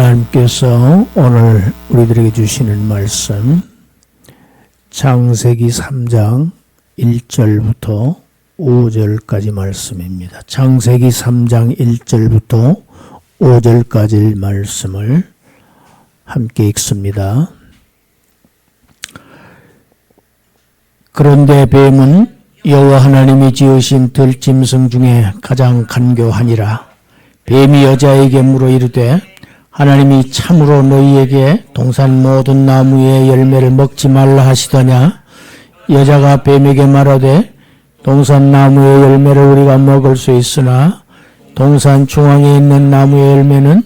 하나님께서 오늘 우리들에게 주시는 말씀 창세기 3장 1절부터 5절까지 말씀입니다. 창세기 3장 1절부터 5절까지 말씀을 함께 읽습니다. 그런데 뱀은 여호와 하나님이 지으신 들짐승 중에 가장 간교하니라. 뱀이 여자에게 물어 이르되 하나님이 참으로 너희에게 동산 모든 나무의 열매를 먹지 말라 하시더냐? 여자가 뱀에게 말하되 동산 나무의 열매를 우리가 먹을 수 있으나 동산 중앙에 있는 나무의 열매는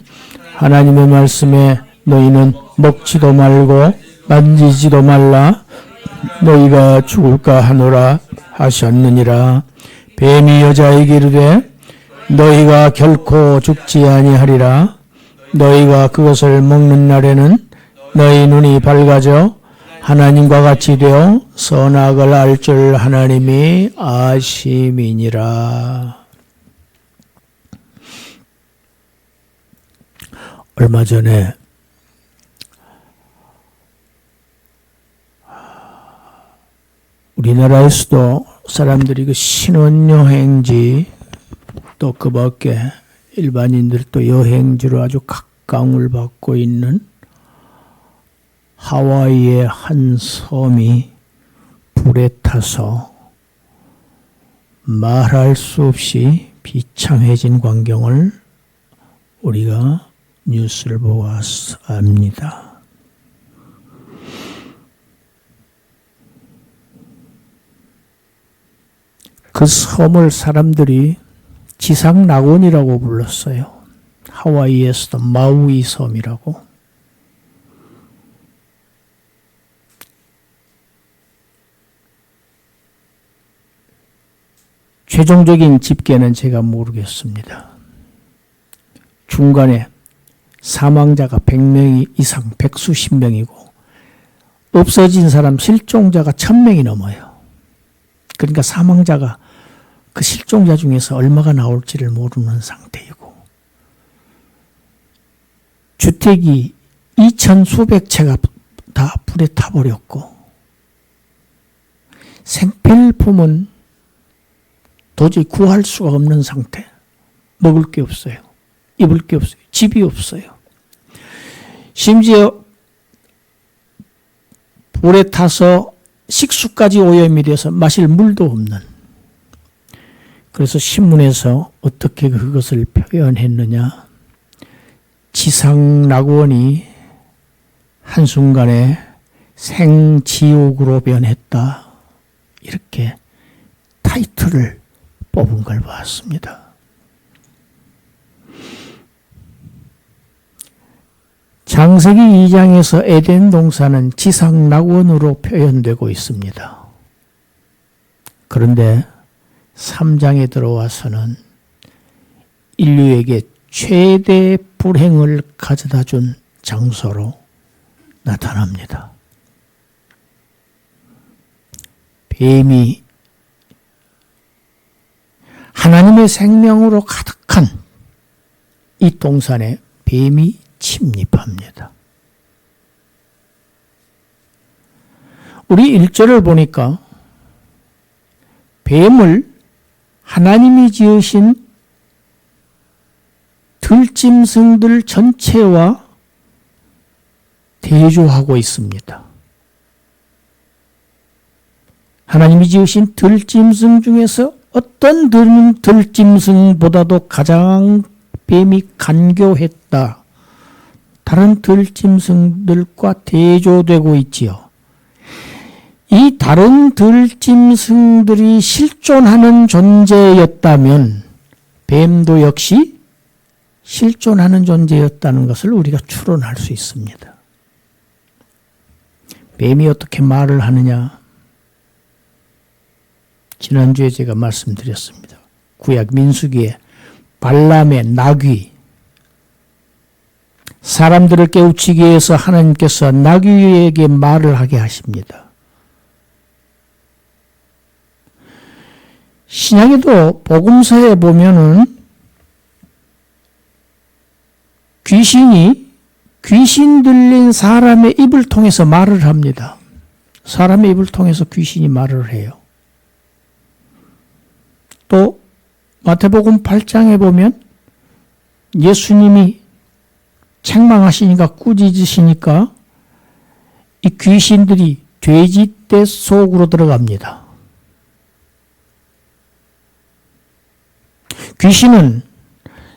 하나님의 말씀에 너희는 먹지도 말고 만지지도 말라 너희가 죽을까 하노라 하셨느니라. 뱀이 여자에게 이르되 너희가 결코 죽지 아니하리라. 너희가 그것을 먹는 날에는 너희 눈이 밝아져 하나님과 같이 되어 선악을 알 줄 하나님이 아심이니라. 얼마 전에 우리나라에서도 사람들이 그 신혼여행지 또 그 밖에 일반인들도 여행지로 아주 각광을 받고 있는 하와이의 한 섬이 불에 타서 말할 수 없이 비참해진 광경을 우리가 뉴스를 보고 압니다. 그 섬을 사람들이 지상낙원이라고 불렀어요. 하와이에서도 마우이 섬이라고. 최종적인 집계는 제가 모르겠습니다. 중간에 사망자가 100명 이상, 백수십 명이고 없어진 사람 실종자가 1000명이 넘어요. 그러니까 사망자가 그 실종자 중에서 얼마가 나올지를 모르는 상태이고 주택이 2000수백 채가 다 불에 타버렸고 생필품은 도저히 구할 수가 없는 상태. 먹을 게 없어요. 입을 게 없어요. 집이 없어요. 심지어 불에 타서 식수까지 오염이 돼서 마실 물도 없는. 그래서 신문에서 어떻게 그것을 표현했느냐. 지상낙원이 한순간에 생지옥으로 변했다. 이렇게 타이틀을 뽑은 걸 봤습니다. 창세기 2장에서 에덴 동산은 지상낙원으로 표현되고 있습니다. 그런데 3장에 들어와서는 인류에게 최대 불행을 가져다 준 장소로 나타납니다. 뱀이 하나님의 생명으로 가득한 이 동산에 뱀이 침입합니다. 우리 1절을 보니까 뱀을 하나님이 지으신 들짐승들 전체와 대조하고 있습니다. 하나님이 지으신 들짐승 중에서 어떤 들짐승보다도 가장 뱀이 간교했다. 다른 들짐승들과 대조되고 있지요. 이 다른 들짐승들이 실존하는 존재였다면 뱀도 역시 실존하는 존재였다는 것을 우리가 추론할 수 있습니다. 뱀이 어떻게 말을 하느냐? 지난주에 제가 말씀드렸습니다. 구약 민수기에 발람의 나귀, 사람들을 깨우치기 위해서 하나님께서 나귀에게 말을 하게 하십니다. 신약에도 복음서에 보면은 귀신이 귀신 들린 사람의 입을 통해서 말을 합니다. 사람의 입을 통해서 귀신이 말을 해요. 또 마태복음 8장에 보면 예수님이 책망하시니까 꾸짖으시니까 이 귀신들이 돼지떼 속으로 들어갑니다. 귀신은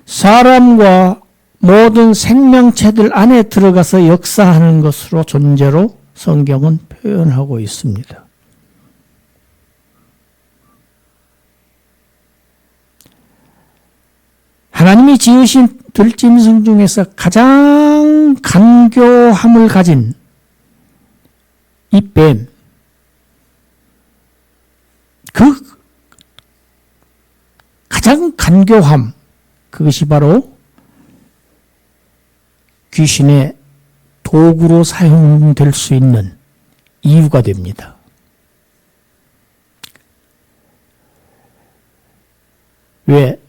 사람과 모든 생명체들 안에 들어가서 역사하는 것으로 존재로 성경은 표현하고 있습니다. 하나님이 지으신 들짐승 중에서 가장 간교함을 가진 이 뱀, 그 가장 간교함, 그것이 바로 귀신의 도구로 사용될 수 있는 이유가 됩니다. 왜?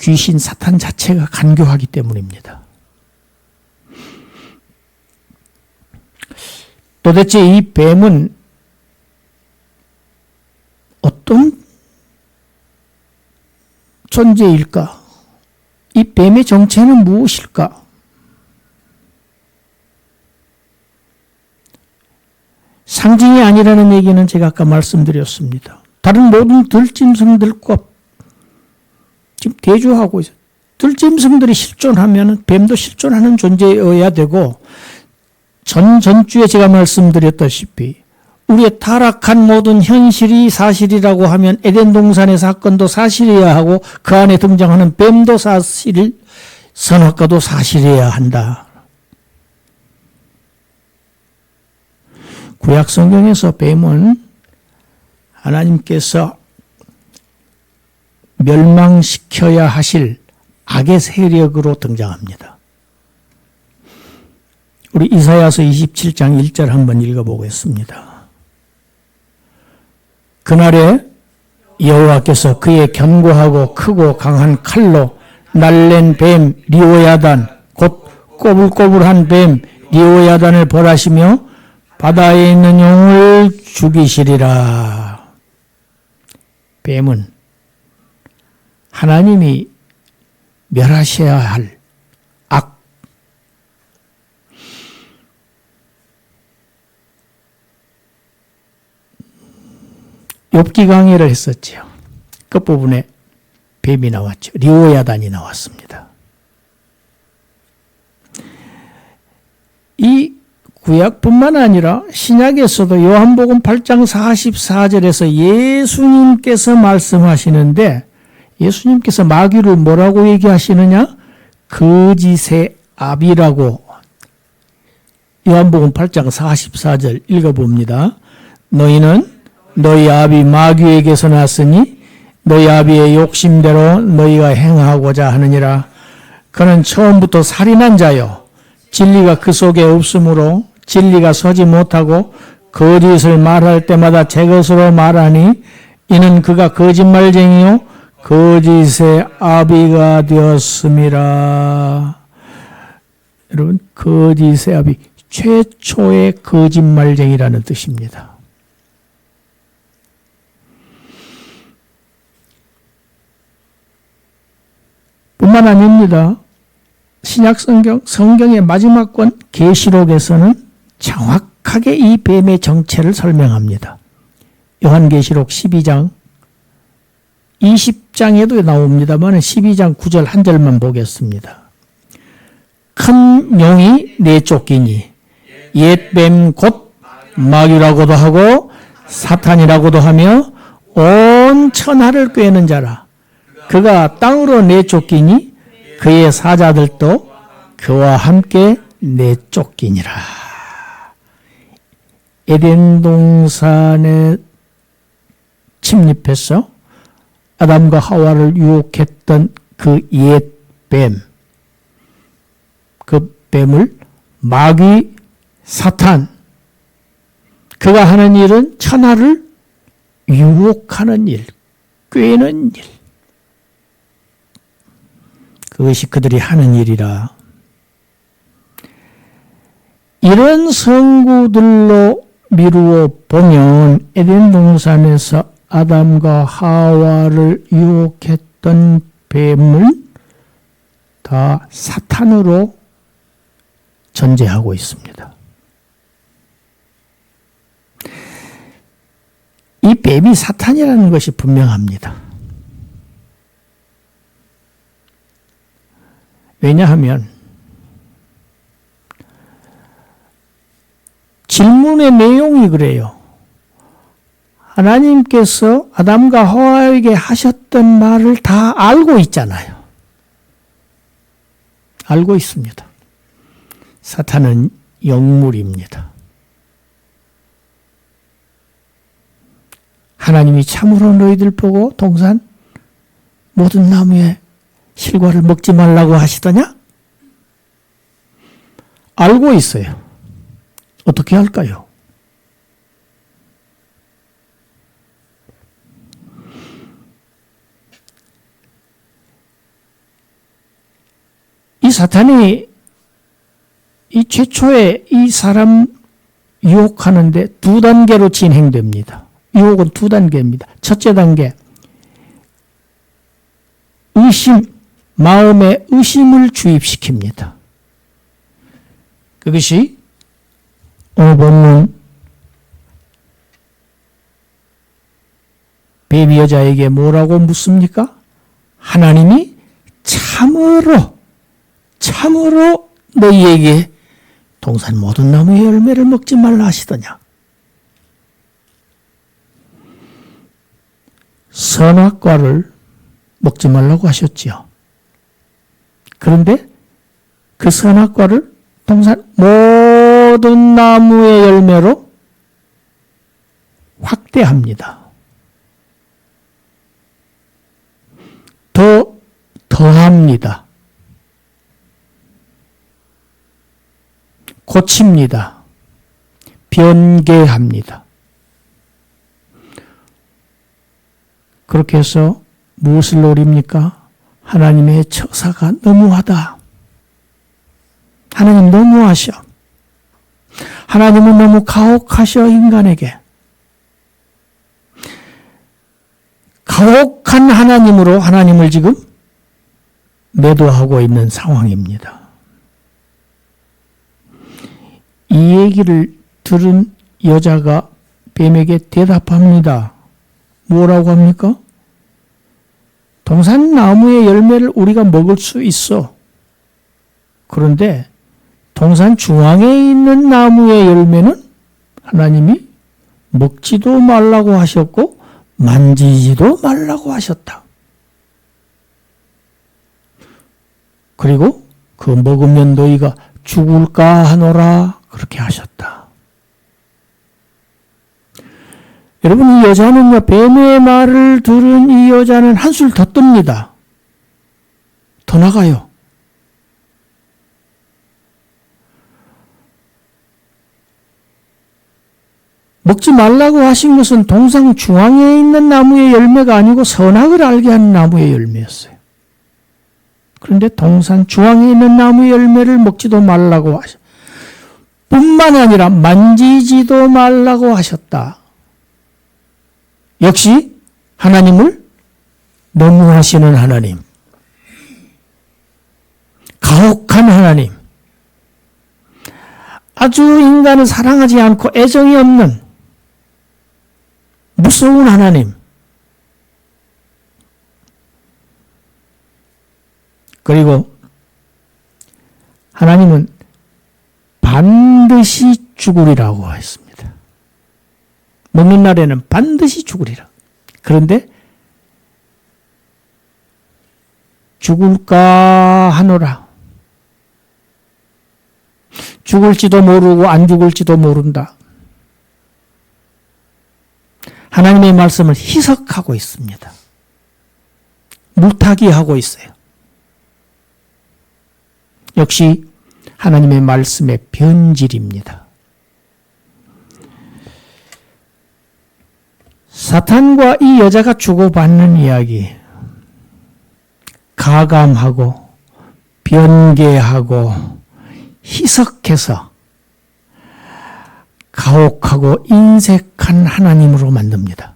귀신 사탄 자체가 간교하기 때문입니다. 도대체 이 뱀은 어떤 존재일까? 이 뱀의 정체는 무엇일까? 상징이 아니라는 얘기는 제가 아까 말씀드렸습니다. 다른 모든 들짐승들과 지금 대조하고 있어요. 들짐승들이 실존하면 뱀도 실존하는 존재여야 되고, 전주에 제가 말씀드렸다시피 우리의 타락한 모든 현실이 사실이라고 하면 에덴 동산의 사건도 사실이어야 하고 그 안에 등장하는 뱀도 사실, 선악과도 사실이어야 한다. 구약 성경에서 뱀은 하나님께서 멸망시켜야 하실 악의 세력으로 등장합니다. 우리 이사야서 27장 1절 한번 읽어보겠습니다. 그날에 여호와께서 그의 견고하고 크고 강한 칼로 날랜 뱀 리오야단, 곧 꼬불꼬불한 뱀 리오야단을 벌하시며 바다에 있는 용을 죽이시리라. 뱀은 하나님이 멸하셔야 할 악, 욥기 강의를 했었지요. 끝부분에 뱀이 나왔죠. 리오야단이 나왔습니다. 이 구약뿐만 아니라 신약에서도 요한복음 8장 44절에서 예수님께서 말씀하시는데, 예수님께서 마귀를 뭐라고 얘기하시느냐? 거짓의 아비라고. 요한복음 8장 44절 읽어봅니다. 너희는 너희 아비 마귀에게서 났으니 너희 아비의 욕심대로 너희가 행하고자 하느니라. 그는 처음부터 살인한 자요, 진리가 그 속에 없으므로 진리가 서지 못하고 거짓을 말할 때마다 제 것으로 말하니 이는 그가 거짓말쟁이요 거짓의 아비가 되었음이라. 여러분, 거짓의 아비, 최초의 거짓말쟁이라는 뜻입니다. 뿐만 아닙니다. 신약 성경의 마지막 권 계시록에서는 정확하게 이 뱀의 정체를 설명합니다. 요한계시록 12장 20장에도 나옵니다만 12장 9절 한 절만 보겠습니다. 큰 용이 내쫓기니 옛뱀 곧 마귀라고도 하고 사탄이라고도 하며 온 천하를 꿰는 자라. 그가 땅으로 내쫓기니 그의 사자들도 그와 함께 내쫓기니라. 에덴 동산에 침입해서 아담과 하와를 유혹했던 그 옛 뱀, 그 뱀을 마귀 사탄, 그가 하는 일은 천하를 유혹하는 일, 꿰는 일. 그것이 그들이 하는 일이라. 이런 성구들로 미루어 보면 에덴 동산에서 아담과 하와를 유혹했던 뱀은 다 사탄으로 전제하고 있습니다. 이 뱀이 사탄이라는 것이 분명합니다. 왜냐하면 질문의 내용이 그래요. 하나님께서 아담과 하와에게 하셨던 말을 다 알고 있잖아요. 알고 있습니다. 사탄은 영물입니다. 하나님이 참으로 너희들 보고 동산 모든 나무의 실과를 먹지 말라고 하시더냐? 알고 있어요. 어떻게 할까요? 이 사탄이 이 최초에 이 사람 유혹하는데 두 단계로 진행됩니다. 유혹은 두 단계입니다. 첫째 단계, 의심, 마음에 의심을 주입시킵니다. 그것이 오늘 본문 뱀이 여자에게 뭐라고 묻습니까? 하나님이 참으로 너희에게 동산 모든 나무의 열매를 먹지 말라 하시더냐? 선악과를 먹지 말라고 하셨지요. 그런데 그 선악과를 동산 모든 나무의 열매로 확대합니다. 더합니다. 고칩니다. 변개합니다. 그렇게 해서 무엇을 노립니까? 하나님의 처사가 너무하다. 하나님 너무하셔. 하나님은 너무 가혹하셔, 인간에게. 가혹한 하나님으로 하나님을 지금 매도하고 있는 상황입니다. 이 얘기를 들은 여자가 뱀에게 대답합니다. 뭐라고 합니까? 동산 나무의 열매를 우리가 먹을 수 있어. 그런데 동산 중앙에 있는 나무의 열매는 하나님이 먹지도 말라고 하셨고 만지지도 말라고 하셨다. 그리고 그 먹으면 너희가 죽을까 하노라 그렇게 하셨다. 여러분, 이 여자는요, 뱀의 말을 들은 이 여자는 한술 더 뜹니다. 더 나가요. 먹지 말라고 하신 것은 동상 중앙에 있는 나무의 열매가 아니고 선악을 알게 하는 나무의 열매였어요. 그런데 동산 중앙에 있는 나무의 열매를 먹지도 말라고 하셨. 뿐만 아니라 만지지도 말라고 하셨다. 역시 하나님을 너무하시는 하나님, 가혹한 하나님, 아주 인간을 사랑하지 않고 애정이 없는 무서운 하나님. 그리고 하나님은 반드시 죽으리라고 했습니다. 먹는 날에는 반드시 죽으리라. 그런데 죽을까 하노라. 죽을지도 모르고 안 죽을지도 모른다. 하나님의 말씀을 희석하고 있습니다. 물타기하고 있어요. 역시 하나님의 말씀의 변질입니다. 사탄과 이 여자가 주고받는 이야기, 가감하고 변개하고 희석해서 가혹하고 인색한 하나님으로 만듭니다.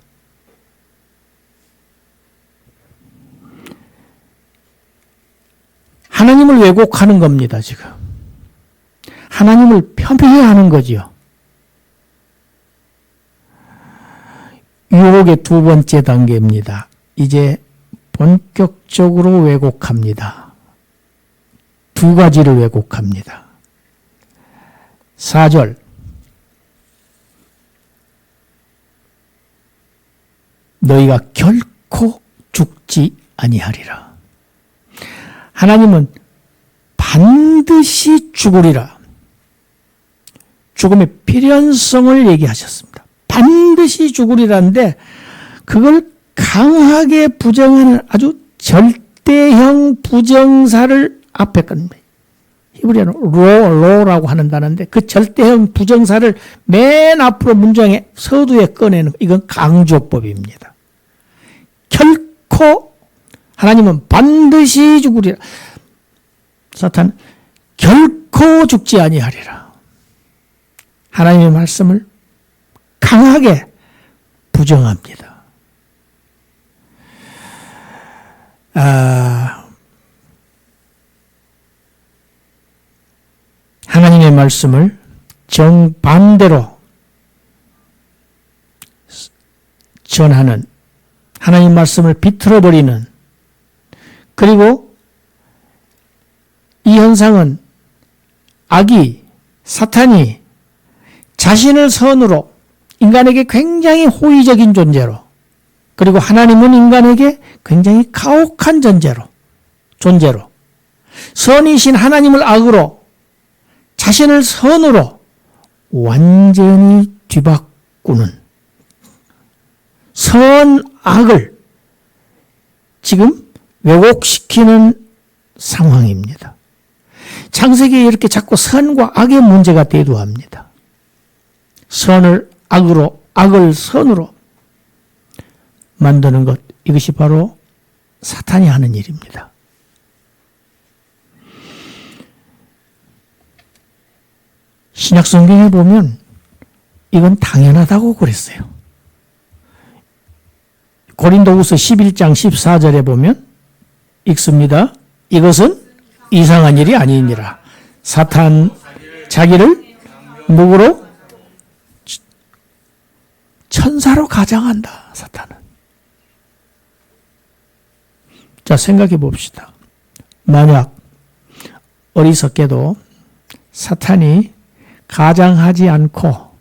하나님을 왜곡하는 겁니다, 지금. 하나님을 폄훼하는 거지요. 유혹의 두 번째 단계입니다. 이제 본격적으로 왜곡합니다. 두 가지를 왜곡합니다. 4절. 너희가 결코 죽지 아니하리라. 하나님은 반드시 죽으리라. 죽음의 필연성을 얘기하셨습니다. 반드시 죽으리라는데 그걸 강하게 부정하는 아주 절대형 부정사를 앞에 겁니다. 히브리어는 로라고 하는 단어인데 그 절대형 부정사를 맨 앞으로 문장에 서두에 꺼내는 이건 강조법입니다. 결코 하나님은 반드시 죽으리라. 사탄 결코 죽지 아니하리라. 하나님의 말씀을 강하게 부정합니다. 하나님의 말씀을 정반대로 전하는, 하나님 말씀을 비틀어버리는, 그리고 이 현상은 악이, 사탄이 자신을 선으로 인간에게 굉장히 호의적인 존재로, 그리고 하나님은 인간에게 굉장히 가혹한 존재로 선이신 하나님을 악으로 자신을 선으로 완전히 뒤바꾸는 선악을 지금 왜곡시키는 상황입니다. 창세기에 이렇게 자꾸 선과 악의 문제가 대두합니다. 선을 악으로, 악을 선으로 만드는 것, 이것이 바로 사탄이 하는 일입니다. 신약 성경에 보면 이건 당연하다고 그랬어요. 고린도후서 11장 14절에 보면 읽습니다. 이것은 이상한 일이 아니니라. 사탄 자기를 누구로? 천사로 가장한다. 사탄은. 자, 생각해 봅시다. 만약 어리석게도 사탄이 가장하지 않고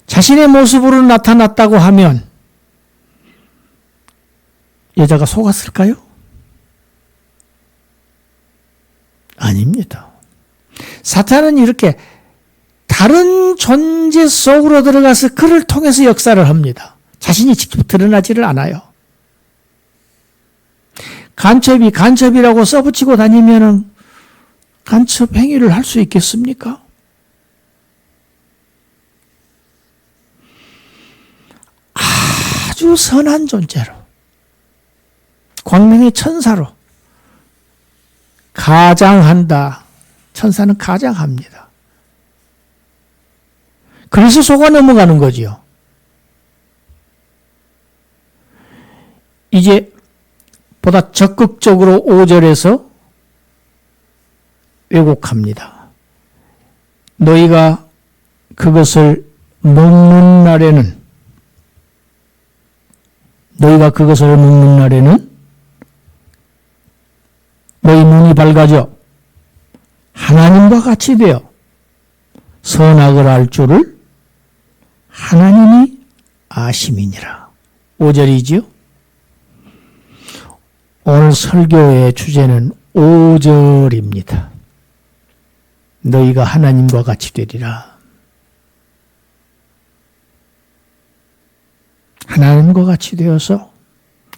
자신의 모습으로 나타났다고 하면 여자가 속았을까요? 아닙니다. 사탄은 이렇게 다른 존재 속으로 들어가서 그를 통해서 역사를 합니다. 자신이 직접 드러나지를 않아요. 간첩이 간첩이라고 써붙이고 다니면은 간첩 행위를 할 수 있겠습니까? 아주 선한 존재로, 광명의 천사로 가장한다. 천사는 가장합니다. 그래서 속아 넘어가는 거지요. 이제 보다 적극적으로 5절에서 왜곡합니다. 너희가 그것을 먹는 날에는 너희 눈이 밝아져 하나님과 같이 되어 선악을 알 줄을 하나님이 아심이니라. 5절이지요. 오늘 설교의 주제는 5절입니다. 너희가 하나님과 같이 되리라. 하나님과 같이 되어서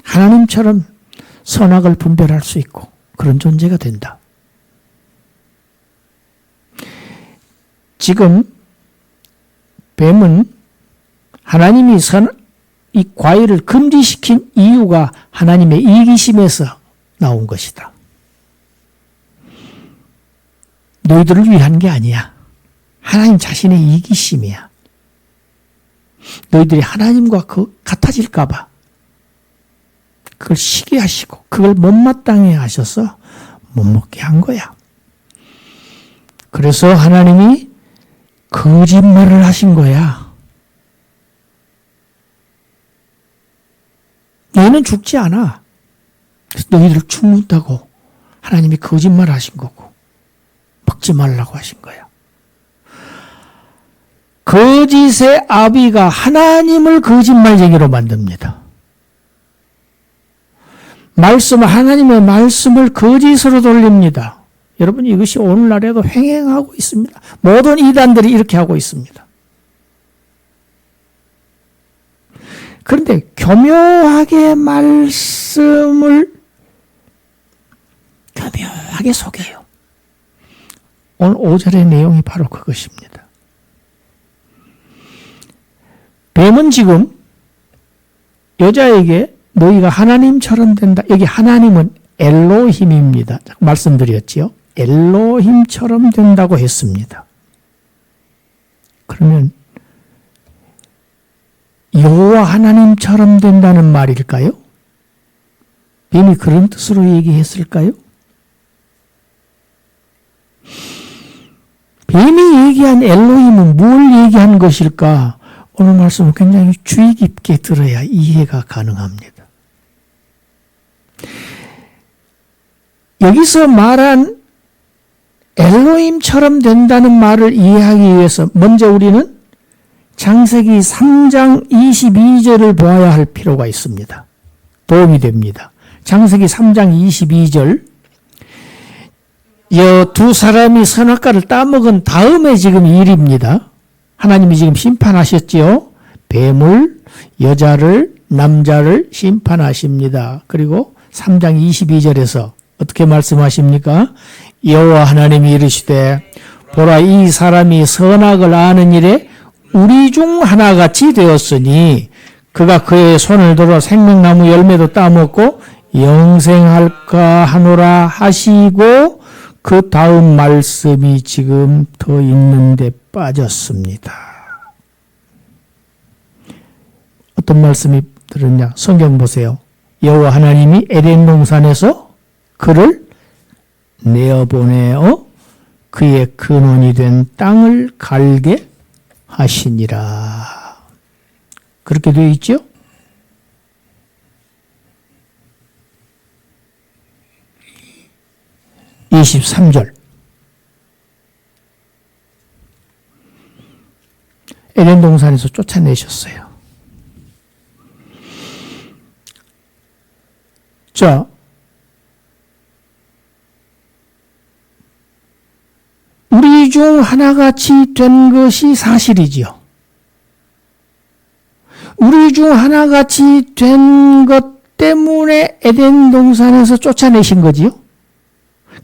하나님처럼 선악을 분별할 수 있고 그런 존재가 된다. 지금 뱀은 하나님이 이 과일을 금지시킨 이유가 하나님의 이기심에서 나온 것이다. 너희들을 위한 게 아니야. 하나님 자신의 이기심이야. 너희들이 하나님과 같아질까 봐 그걸 시기하시고 그걸 못마땅해 하셔서 못 먹게 한 거야. 그래서 하나님이 거짓말을 하신 거야. 너희는 죽지 않아. 그래서 너희를 죽는다고 하나님이 거짓말을 하신 거고 먹지 말라고 하신 거야. 거짓의 아비가 하나님을 거짓말쟁이로 만듭니다. 하나님의 말씀을 거짓으로 돌립니다. 여러분, 이것이 오늘날에도 횡행하고 있습니다. 모든 이단들이 이렇게 하고 있습니다. 그런데 교묘하게 말씀을 교묘하게 속여요. 오늘 5절의 내용이 바로 그것입니다. 뱀은 지금 여자에게 너희가 하나님처럼 된다. 여기 하나님은 엘로힘입니다. 말씀드렸지요. 엘로힘처럼 된다고 했습니다. 그러면 여호와 하나님처럼 된다는 말일까요? 뱀이 그런 뜻으로 얘기했을까요? 뱀이 얘기한 엘로힘은 뭘 얘기한 것일까? 오늘 말씀은 굉장히 주의 깊게 들어야 이해가 가능합니다. 여기서 말한 엘로힘처럼 된다는 말을 이해하기 위해서 먼저 우리는 창세기 3장 22절을 보아야 할 필요가 있습니다. 도움이 됩니다. 창세기 3장 22절, 두 사람이 선악과를 따먹은 다음에 지금 일입니다. 하나님이 지금 심판하셨지요. 뱀을, 여자를, 남자를 심판하십니다. 그리고 3장 22절에서 어떻게 말씀하십니까? 여호와 하나님이 이르시되 보라, 이 사람이 선악을 아는 일에 우리 중 하나같이 되었으니 그가 그의 손을 들어 생명나무 열매도 따먹고 영생할까 하노라 하시고, 그 다음 말씀이 지금 더 있는데 빠졌습니다. 어떤 말씀이 들었냐? 성경 보세요. 여호와 하나님이 에덴 동산에서 그를 내어보내어 그의 근원이 된 땅을 갈게 하시니라. 그렇게 되어 있죠? (23절) 에덴 동산에서 쫓아내셨어요. 자, 우리 중 하나같이 된 것이 사실이지요. 우리 중 하나같이 된 것 때문에 에덴 동산에서 쫓아내신 거지요.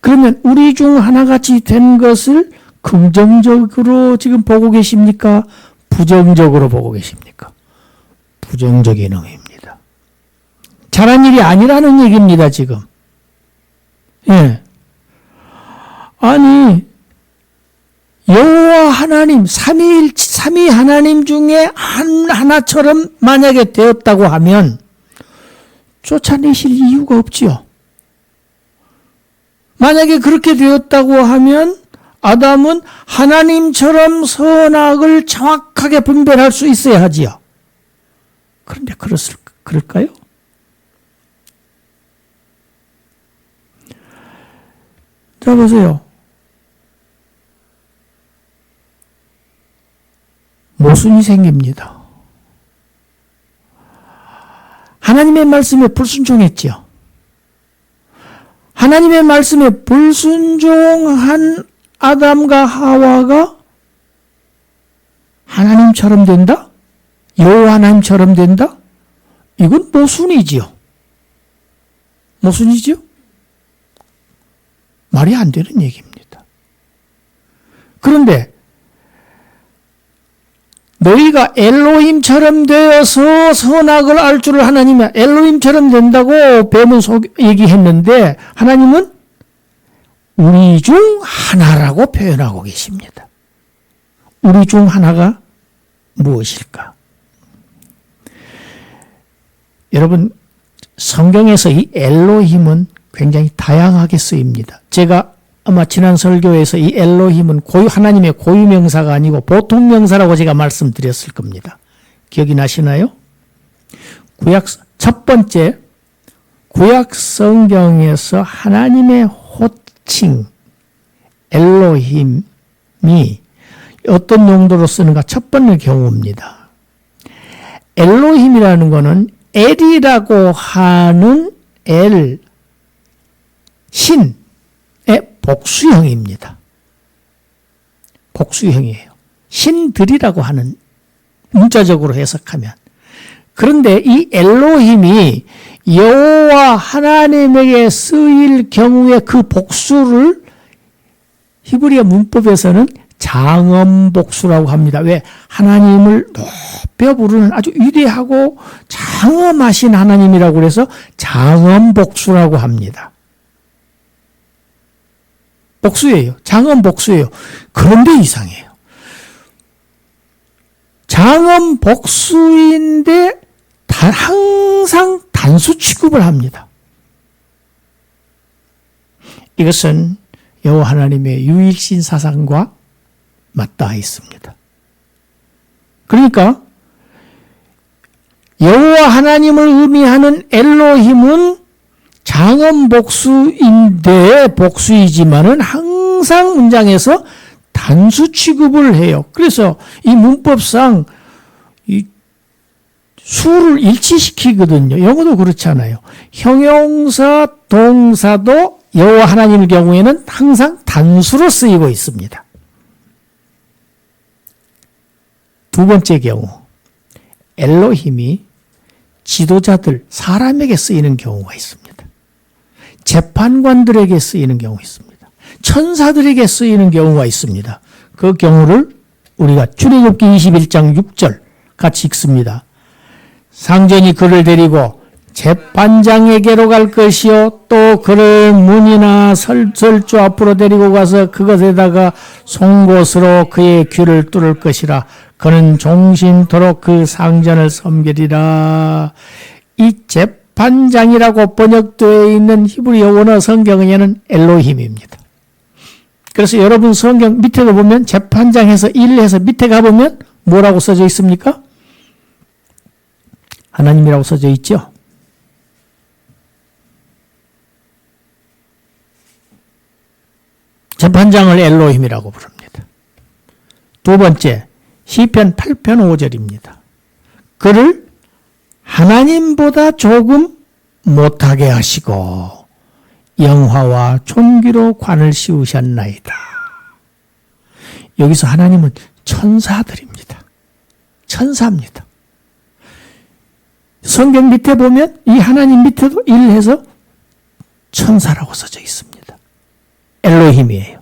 그러면 우리 중 하나같이 된 것을 긍정적으로 지금 보고 계십니까? 부정적으로 보고 계십니까? 부정적인 의미입니다. 잘한 일이 아니라는 얘기입니다, 지금. 예. 아니, 여호와 하나님, 삼위 하나님 중에 하나처럼 만약에 되었다고 하면 쫓아내실 이유가 없지요. 만약에 그렇게 되었다고 하면 아담은 하나님처럼 선악을 정확하게 분별할 수 있어야 하지요. 그런데 그럴까요? 자, 보세요. 모순이 생깁니다. 하나님의 말씀에 불순종했지요. 하나님의 말씀에 불순종한 아담과 하와가 하나님처럼 된다? 여호와 하나님처럼 된다? 이건 모순이지요. 모순이지요? 말이 안 되는 얘기입니다. 그런데 너희가 엘로힘처럼 되어서 선악을 알 줄을 하나님이 엘로힘처럼 된다고 뱀은 얘기했는데 하나님은 우리 중 하나라고 표현하고 계십니다. 우리 중 하나가 무엇일까? 여러분, 성경에서 이 엘로힘은 굉장히 다양하게 쓰입니다. 제가 아마 지난 설교에서 이 엘로힘은 하나님의 고유명사가 아니고 보통명사라고 제가 말씀드렸을 겁니다. 기억이 나시나요? 첫 번째, 구약 성경에서 하나님의 호칭 엘로힘이 어떤 용도로 쓰는가 첫 번째 경우입니다. 엘로힘이라는 것은 엘이라고 하는 신의 복수형입니다. 복수형이에요. 신들이라고 하는 문자적으로 해석하면. 그런데 이 엘로힘이 여호와 하나님에게 쓰일 경우에 그 복수를 히브리어 문법에서는 장엄복수라고 합니다. 왜? 하나님을 높여 부르는 아주 위대하고 장엄하신 하나님이라고 그래서 장엄복수라고 합니다. 복수예요. 장엄복수예요. 그런데 이상해요. 장엄복수인데 항상 단수 취급을 합니다. 이것은 여호와 하나님의 유일신 사상과 맞닿아 있습니다. 그러니까 여호와 하나님을 의미하는 엘로힘은 장엄복수인데 복수이지만은 항상 문장에서 단수 취급을 해요. 그래서 이 문법상 이 수를 일치시키거든요. 영어도 그렇잖아요. 형용사, 동사도 여호와 하나님의 경우에는 항상 단수로 쓰이고 있습니다. 두 번째 경우, 엘로힘이 지도자들, 사람에게 쓰이는 경우가 있습니다. 재판관들에게 쓰이는 경우가 있습니다. 천사들에게 쓰이는 경우가 있습니다. 그 경우를 우리가 출애굽기 21장 6절 같이 읽습니다. 상전이 그를 데리고 재판장에게로 갈 것이요 또 그를 문이나 설주 앞으로 데리고 가서 그것에다가 송곳으로 그의 귀를 뚫을 것이라. 그는 종신토록 그 상전을 섬기리라. 이 재판장이라고 번역되어 있는 히브리어 원어 성경에는 엘로힘입니다. 그래서 여러분 성경 밑에 가보면 재판장에서 일해서 밑에 가보면 뭐라고 써져 있습니까? 하나님이라고 써져 있죠. 재판장을 엘로힘이라고 부릅니다. 두 번째, 시편 8편 5절입니다. 그를 하나님보다 조금 못하게 하시고 영화와 존귀로 관을 씌우셨나이다. 여기서 하나님은 천사들입니다. 천사입니다. 성경 밑에 보면 이 하나님 밑에도 일해서 천사라고 써져 있습니다. 엘로힘이에요.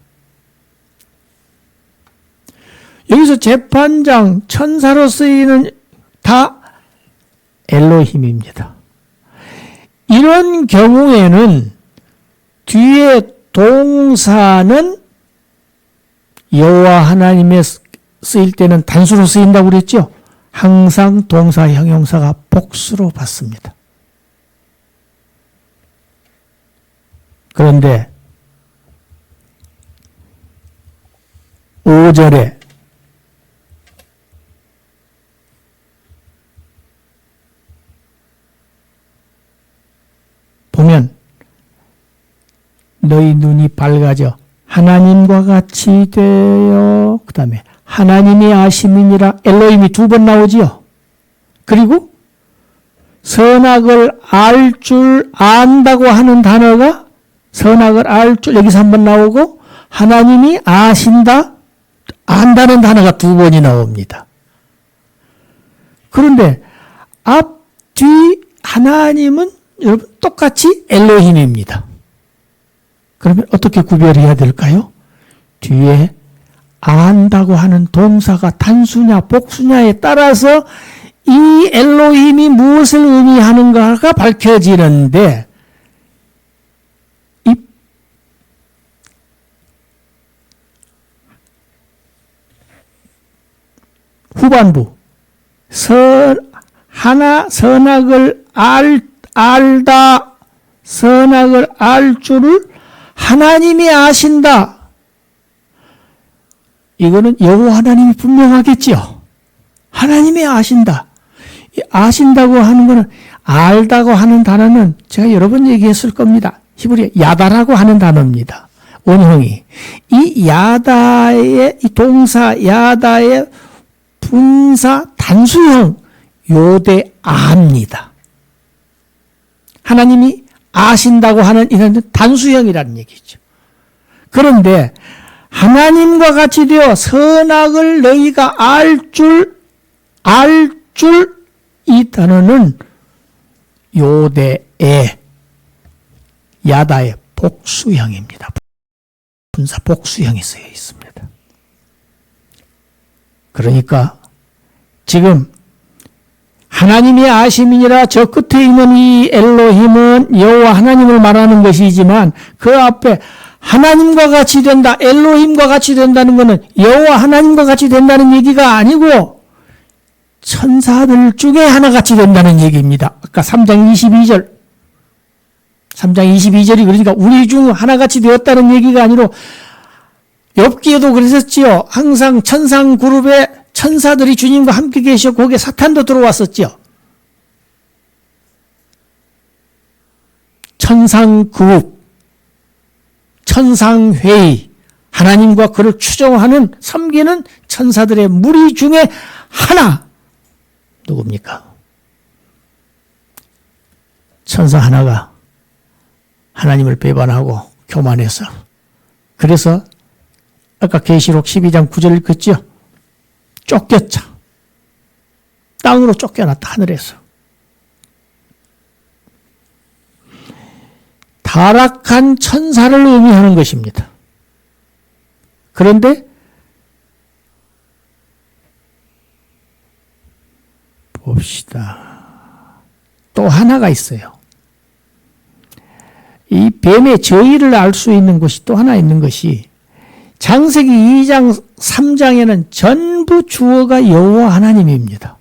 여기서 재판장, 천사로 쓰이는 다 엘로힘입니다. 이런 경우에는 뒤에 동사는 여호와 하나님에 쓰일 때는 단수로 쓰인다고 그랬죠? 항상 동사 형용사가 복수로 받습니다. 그런데 5절에 보면 너희 눈이 밝아져 하나님과 같이 되어 그 다음에 하나님이 아심이니라 엘로힘이 두 번 나오지요. 그리고 선악을 알 줄 안다고 하는 단어가 선악을 알 줄 여기서 한 번 나오고 하나님이 아신다 안다는 단어가 두 번이 나옵니다. 그런데 앞, 뒤 하나님은 여러분 똑같이 엘로힘입니다. 그러면 어떻게 구별해야 될까요? 뒤에 안다고 하는 동사가 단수냐 복수냐에 따라서 이 엘로힘이 무엇을 의미하는가가 밝혀지는데 이 후반부 선악을 알다, 선악을 알 줄을 하나님이 아신다. 이거는 여호와 하나님이 분명하겠지요. 하나님이 아신다. 아신다고 하는 것은, 알다고 하는 단어는 제가 여러 번 얘기했을 겁니다. 히브리 야다라고 하는 단어입니다. 원형이. 이 야다의, 이 동사 야다의 분사 단수형 요대아입니다. 하나님이 아신다고 하는 이런 단수형이라는 얘기죠. 그런데 하나님과 같이 되어 선악을 너희가 알 줄 이 단어는 요대에 야다의 복수형입니다. 분사 복수형이 쓰여 있습니다. 그러니까 지금 하나님의 아심이니라 저 끝에 있는 이 엘로힘은 여호와 하나님을 말하는 것이지만 그 앞에 하나님과 같이 된다, 엘로힘과 같이 된다는 것은 여호와 하나님과 같이 된다는 얘기가 아니고 천사들 중에 하나같이 된다는 얘기입니다. 아까 3장 22절. 3장 22절이 그러니까 우리 중 하나같이 되었다는 얘기가 아니라 욥기에도 그랬었지요. 항상 천상 그룹에 천사들이 주님과 함께 계셨고 거기에 사탄도 들어왔었지요. 천상 그룹, 천상 회의, 하나님과 그를 추종하는 섬기는 천사들의 무리 중에 하나. 누굽니까? 천사 하나가 하나님을 배반하고 교만해서, 그래서 아까 계시록 12장 9절 읽었죠? 쫓겼죠. 땅으로 쫓겨났다, 하늘에서. 타락한 천사를 의미하는 것입니다. 그런데 봅시다. 또 하나가 있어요. 이 뱀의 저희를 알 수 있는 것이 또 하나 있는 것이 창세기 2장 3장에는 전부 주어가 여호와 하나님입니다.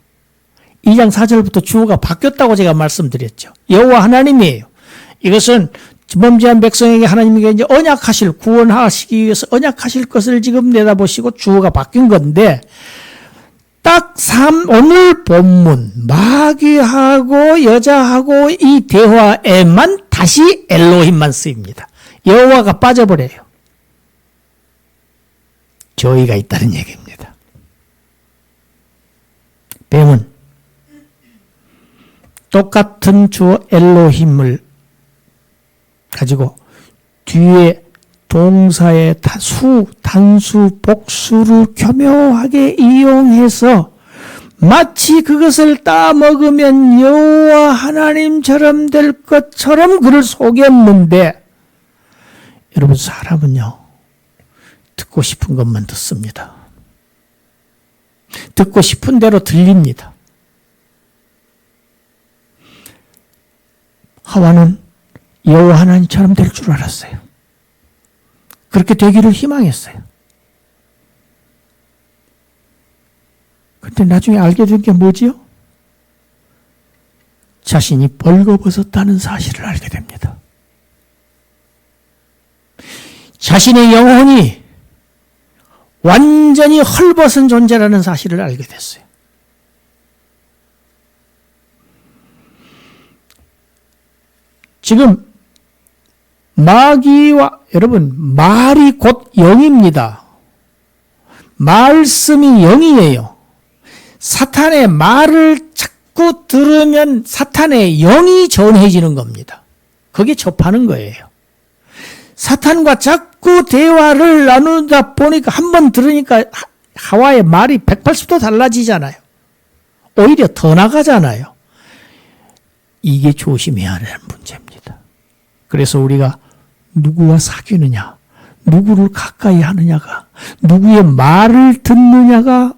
2장 4절부터 주어가 바뀌었다고 제가 말씀드렸죠. 여호와 하나님이에요. 이것은 범죄한 백성에게 하나님이 이제 언약하실, 구원하시기 위해서 언약하실 것을 지금 내다보시고 주어가 바뀐 건데, 딱 오늘 본문 마귀하고 여자하고 이 대화에만 다시 엘로힘만 쓰입니다. 여호와가 빠져버려요. 저희가 있다는 얘기입니다. 뱀은 똑같은 주어 엘로힘을 가지고 뒤에 동사의 단수, 복수를 교묘하게 이용해서 마치 그것을 따먹으면 여호와 하나님처럼 될 것처럼 그를 속였는데, 여러분 사람은요 듣고 싶은 것만 듣습니다. 듣고 싶은 대로 들립니다. 하와는 여호와 하나님처럼 될 줄 알았어요. 그렇게 되기를 희망했어요. 그런데 나중에 알게 된 게 뭐지요? 자신이 벌거벗었다는 사실을 알게 됩니다. 자신의 영혼이 완전히 헐벗은 존재라는 사실을 알게 됐어요. 지금 마귀와, 여러분, 말이 곧 영입니다. 말씀이 영이에요. 사탄의 말을 자꾸 들으면 사탄의 영이 전해지는 겁니다. 그게 접하는 거예요. 사탄과 자꾸 대화를 나누다 보니까 한 번 들으니까 하와의 말이 180도 달라지잖아요. 오히려 더 나가잖아요. 이게 조심해야 하는 문제입니다. 그래서 우리가 누구와 사귀느냐, 누구를 가까이 하느냐가, 누구의 말을 듣느냐가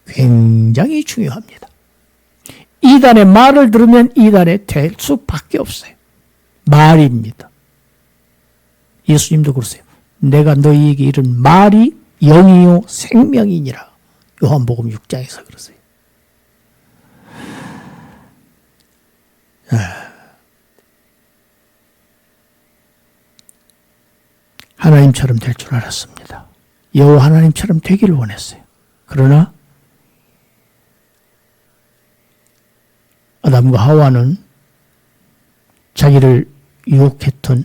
굉장히 중요합니다. 이단의 말을 들으면 이단에 될 수밖에 없어요. 말입니다. 예수님도 그러세요. 내가 너희에게 이른 말이 영이요 생명이니라. 요한복음 6장에서 그러세요. 하나님처럼 될 줄 알았습니다. 여호와 하나님처럼 되기를 원했어요. 그러나 아담과 하와는 자기를 유혹했던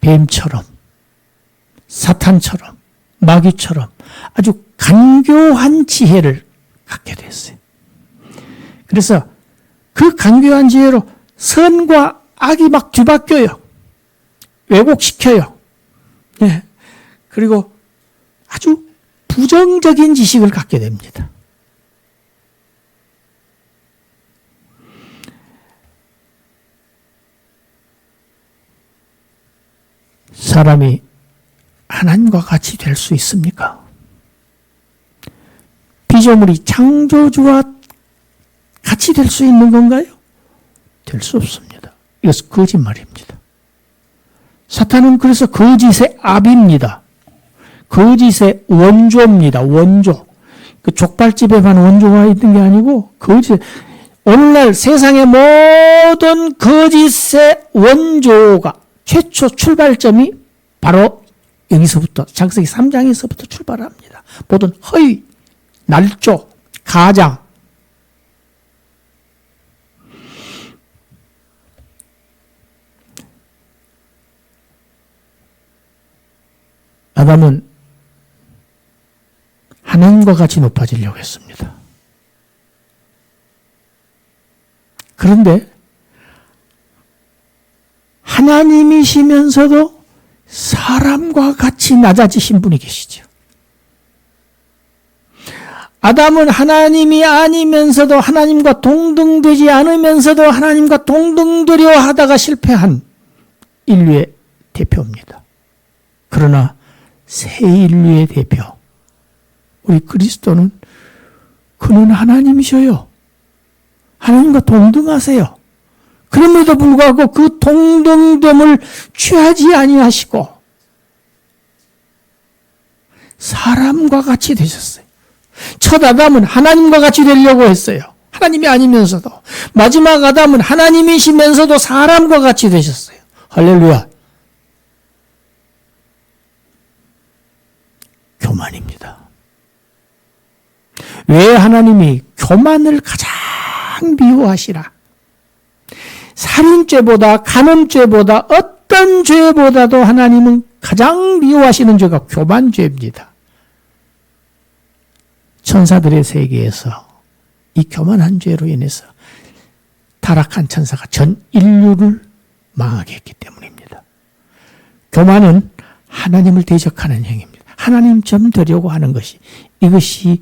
뱀처럼, 사탄처럼, 마귀처럼 아주 간교한 지혜를 갖게 됐어요. 그래서 그 간교한 지혜로 선과 악이 막 뒤바뀌어요. 왜곡시켜요. 네. 그리고 아주 부정적인 지식을 갖게 됩니다. 사람이 하나님과 같이 될 수 있습니까? 피조물이 창조주와 같이 될 수 있는 건가요? 될 수 없습니다. 이것은 거짓말입니다. 사탄은 그래서 거짓의 압입니다. 거짓의 원조입니다. 원조. 그 족발집에만 원조가 있는 게 아니고 거짓. 오늘날 세상의 모든 거짓의 원조가 최초 출발점이 바로 여기서부터 창세기 3장에서부터 출발합니다. 모든 허위, 날조, 가장. 아담은 하나님과 같이 높아지려고 했습니다. 그런데 하나님이시면서도 사람과 같이 낮아지신 분이 계시죠. 아담은 하나님이 아니면서도 하나님과 동등되지 않으면서도 하나님과 동등되려 하다가 실패한 인류의 대표입니다. 그러나 새 인류의 대표, 우리 그리스도는 그는 하나님이셔요. 하나님과 동등하세요. 그럼에도 불구하고 그 동등됨을 취하지 아니하시고 사람과 같이 되셨어요. 첫 아담은 하나님과 같이 되려고 했어요. 하나님이 아니면서도. 마지막 아담은 하나님이시면서도 사람과 같이 되셨어요. 할렐루야. 교만입니다. 왜 하나님이 교만을 가장 미워하시라? 살인죄보다 간음죄보다 어떤 죄보다도 하나님은 가장 미워하시는 죄가 교만죄입니다. 천사들의 세계에서 이 교만한 죄로 인해서 타락한 천사가 전 인류를 망하게 했기 때문입니다. 교만은 하나님을 대적하는 행위입니다. 하나님처럼 되려고 하는 것이, 이것이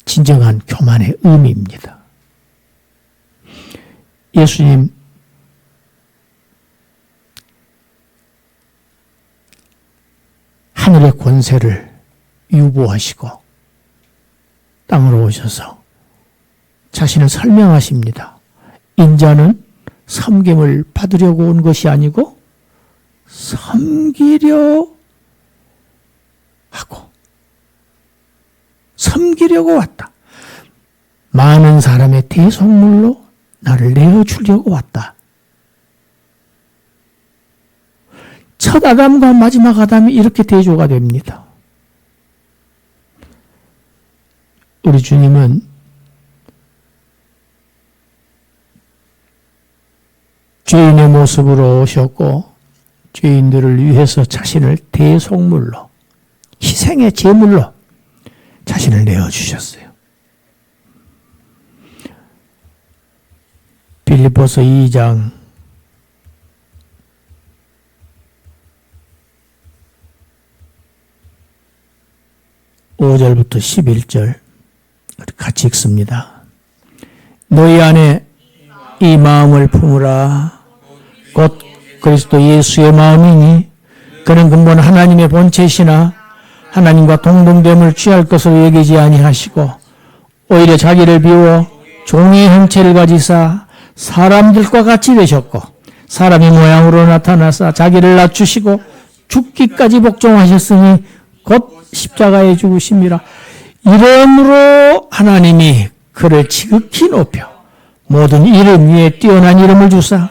진정한 교만의 의미입니다. 예수님 하늘의 권세를 유보하시고 땅으로 오셔서 자신을 설명하십니다. 인자는 섬김을 받으려고 온 것이 아니고 섬기려 하고 섬기려고 왔다. 많은 사람의 대속물로 나를 내어주려고 왔다. 첫 아담과 마지막 아담이 이렇게 대조가 됩니다. 우리 주님은 죄인의 모습으로 오셨고 죄인들을 위해서 자신을 대속물로, 희생의 제물로 자신을 내어주셨어요. 빌립보서 2장 5절부터 11절 같이 읽습니다. 너희 안에 이 마음을 품으라. 곧 그리스도 예수의 마음이니 그는 근본 하나님의 본체시나 하나님과 동등됨을 취할 것을 여기지 아니하시고 오히려 자기를 비워 종의 형체를 가지사 사람들과 같이 되셨고 사람의 모양으로 나타나사 자기를 낮추시고 죽기까지 복종하셨으니 곧 십자가에 죽으심이라. 이러므로 하나님이 그를 지극히 높여 모든 이름 위에 뛰어난 이름을 주사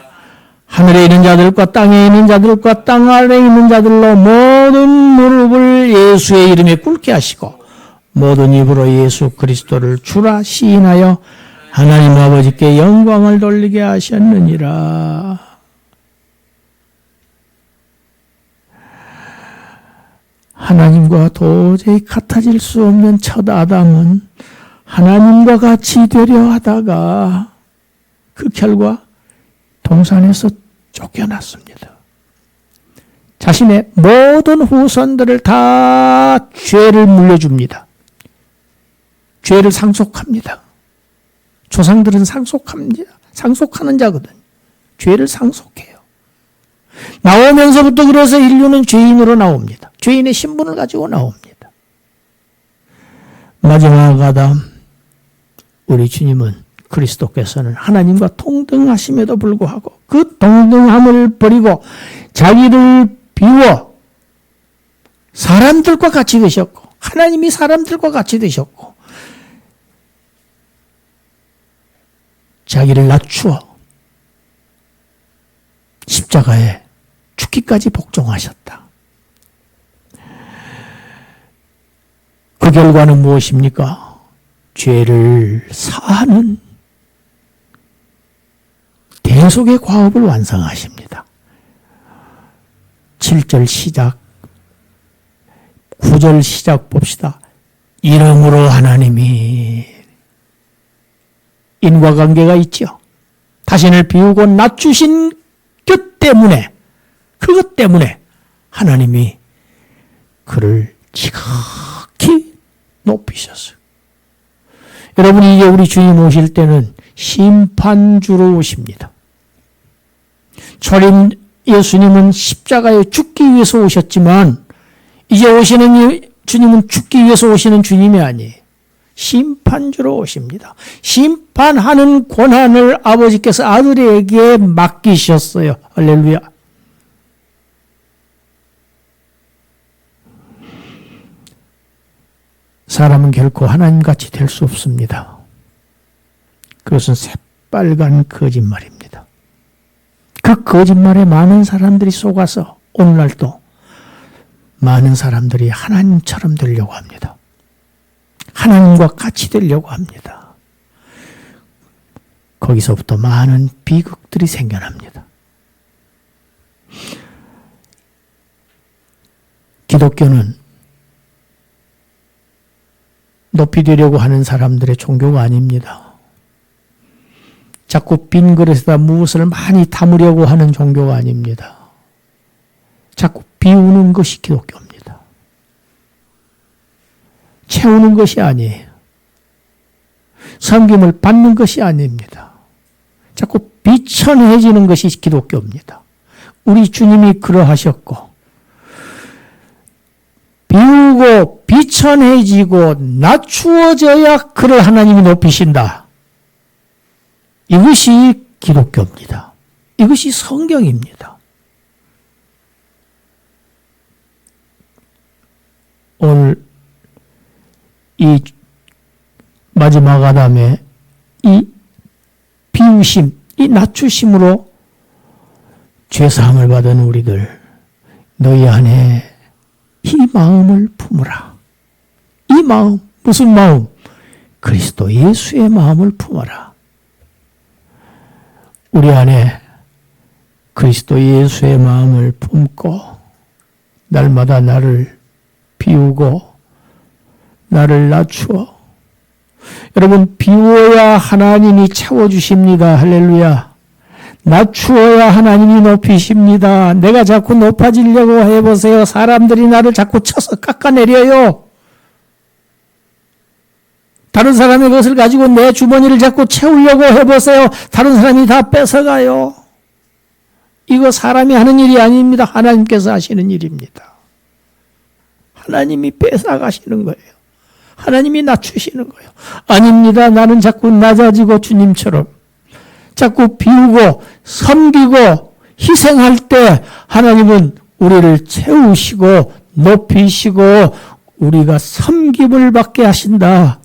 하늘에 있는 자들과 땅에 있는 자들과 땅 아래에 있는 자들로 모든 무릎을 예수의 이름에 꿇게 하시고 모든 입으로 예수 그리스도를 주라 시인하여 하나님 아버지께 영광을 돌리게 하셨느니라. 하나님과 도저히 같아질 수 없는 첫 아담은 하나님과 같이 되려 하다가 그 결과 동산에서 쫓겨났습니다. 자신의 모든 후손들을 다 죄를 물려줍니다. 죄를 상속합니다. 조상들은 상속합니다. 상속하는 자거든. 죄를 상속해요. 나오면서부터 그래서 인류는 죄인으로 나옵니다. 죄인의 신분을 가지고 나옵니다. 마지막 아담, 우리 주님은 그리스도께서는 하나님과 동등하심에도 불구하고 그 동등함을 버리고 자기를 비워 사람들과 같이 되셨고 하나님이 사람들과 같이 되셨고 자기를 낮추어 십자가에 죽기까지 복종하셨다. 그 결과는 무엇입니까? 죄를 사하는 대속의 과업을 완성하십니다. 7절 시작, 9절 시작 봅시다. 이러므로 하나님이 인과관계가 있죠. 자신을 비우고 낮추신 것 때문에 그것 때문에 하나님이 그를 지극히 높이셨어요. 여러분 이제 우리 주님 오실 때는 심판주로 오십니다. 초림 예수님은 십자가에 죽기 위해서 오셨지만 이제 오시는 주님은 죽기 위해서 오시는 주님이 아니에요. 심판주로 오십니다. 심판하는 권한을 아버지께서 아들에게 맡기셨어요. 할렐루야. 사람은 결코 하나님같이 될 수 없습니다. 그것은 새빨간 거짓말입니다. 그 거짓말에 많은 사람들이 속아서 오늘날도 많은 사람들이 하나님처럼 되려고 합니다. 하나님과 같이 되려고 합니다. 거기서부터 많은 비극들이 생겨납니다. 기독교는 높이 되려고 하는 사람들의 종교가 아닙니다. 자꾸 빈 그릇에다 무엇을 많이 담으려고 하는 종교가 아닙니다. 자꾸 비우는 것이 기독교입니다. 채우는 것이 아니에요. 섬김을 받는 것이 아닙니다. 자꾸 비천해지는 것이 기독교입니다. 우리 주님이 그러하셨고 비우고 비천해지고 낮추어져야 그를 하나님이 높이신다. 이것이 기독교입니다. 이것이 성경입니다. 오늘 이 마지막 아담의 이 비우심, 이 낮추심으로 죄사함을 받은 우리들, 너희 안에 이 마음을 품으라. 이 마음, 무슨 마음? 그리스도 예수의 마음을 품어라. 우리 안에 그리스도 예수의 마음을 품고 날마다 나를 비우고 나를 낮추어. 여러분, 비워야 하나님이 채워주십니다. 할렐루야. 낮추어야 하나님이 높이십니다. 내가 자꾸 높아지려고 해보세요. 사람들이 나를 자꾸 쳐서 깎아내려요. 다른 사람의 것을 가지고 내 주머니를 자꾸 채우려고 해보세요. 다른 사람이 다 뺏어가요. 이거 사람이 하는 일이 아닙니다. 하나님께서 하시는 일입니다. 하나님이 뺏어가시는 거예요. 하나님이 낮추시는 거예요. 아닙니다. 나는 자꾸 낮아지고 주님처럼 자꾸 비우고 섬기고 희생할 때 하나님은 우리를 채우시고 높이시고 우리가 섬김을 받게 하신다.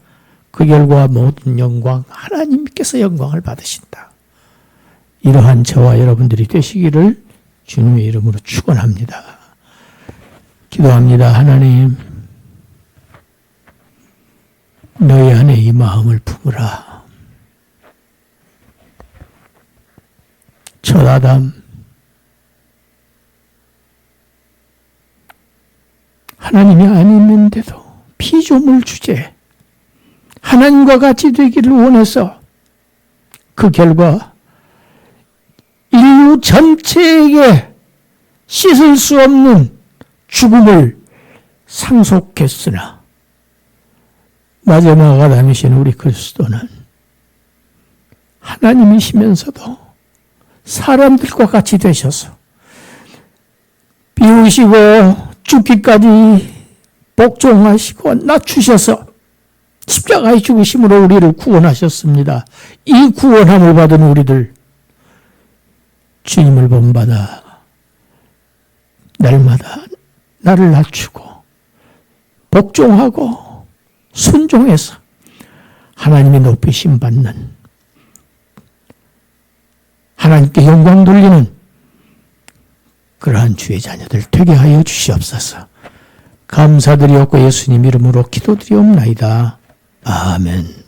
그 결과 모든 영광 하나님께서 영광을 받으신다. 이러한 저와 여러분들이 되시기를 주님의 이름으로 축원합니다. 기도합니다. 하나님, 너희 안에 이 마음을 품으라. 첫 아담, 하나님이 아니는데도 피조물 주제, 하나님과 같이 되기를 원해서 그 결과 인류 전체에게 씻을 수 없는 죽음을 상속했으나 마지막 아담이신 우리 그리스도는 하나님이시면서도 사람들과 같이 되셔서 비우시고 죽기까지 복종하시고 낮추셔서 십자가의 죽으심으로 우리를 구원하셨습니다. 이 구원함을 받은 우리들 주님을 본받아 날마다 나를 낮추고 복종하고 순종해서 하나님의 높이심 받는, 하나님께 영광 돌리는 그러한 주의 자녀들 되게 하여 주시옵소서. 감사드리옵고 예수님 이름으로 기도드리옵나이다. 아멘.